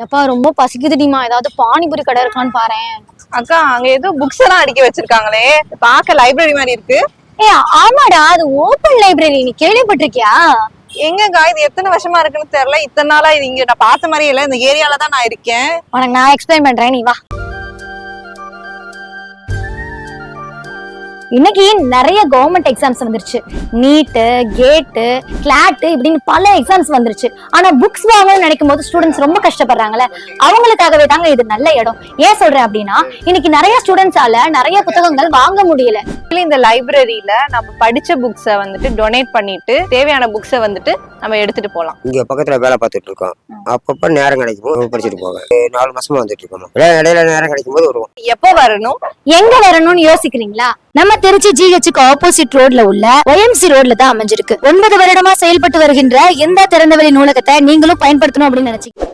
எப்பா ரொம்ப பசிக்குதுடிமா, ஏதாவது பானிபூரி கடை இருக்கான்னு பாறேன். அக்கா அங்க ஏதோ புக்ஸ் எல்லாம் அடுக்கி வச்சிருக்காங்களே, பாக்க லைப்ரரி மாதிரி இருக்கு. ஆமாடா, அது ஓபன் லைப்ரரி. நீ கேள்விப்பட்டிருக்கியா? எங்கக்கா இது எத்தனை வருஷமா இருக்குன்னு தெரியல. இத்தனை நாளா இது இங்க நான் பார்த்த மாதிரியே இல்ல. இந்த ஏரியால தான் நான் இருக்கேன். உனக்கு நான் எக்ஸ்பிளைன் பண்றேன், நீ வா. இன்னைக்கு நிறைய கவர்மெண்ட் எக்ஸாம்ஸ் வந்துருச்சு. நீட்டு, கேட்டு, கிளாட் இப்படின்னு பல எக்ஸாம்ஸ் வந்துருச்சு. ஆனா புக்ஸ் வாங்கணும்னு நினைக்கும் போது ஸ்டூடெண்ட்ஸ் ரொம்ப கஷ்டப்படுறாங்கல்ல. அவங்களுக்காகவே தாங்க இது நல்ல இடம். ஏன் சொல்றேன் அப்படின்னா, இன்னைக்கு நிறைய ஸ்டூடெண்ட்ஸால நிறைய புத்தகங்கள் வாங்க முடியல. இந்த லைப்ரரியில நம்ம படிச்ச புக்ஸை வந்துட்டு டொனேட் பண்ணிட்டு தேவையான புக்ஸை வந்துட்டு நம்ம எடுத்துட்டு போலாம். இங்க பக்கத்துல வேலை பார்த்துட்டு இருக்கோம். அப்பப்ப நேரம் கிடைக்கும் போது படிச்சுட்டு போவேன். 4 மாசமா வந்துட்டு இருக்கோம். இடையில நேரம் கிடைக்கும் போது வருவோம். எப்போ வரணும், எங்க வரணும்னு யோசிக்கிறீங்களா? நம்ம திருச்சி GHக்கு ஆப்போசிட் ரோட்ல உள்ள OMC ரோட்ல தான் அமைஞ்சிருக்கு. 9 வருடமா செயல்பட்டு வருகின்ற இந்த திறந்தவெளி நூலகத்தை நீங்களும் பயன்படுத்தணும் அப்படின்னு நினைச்சீங்க.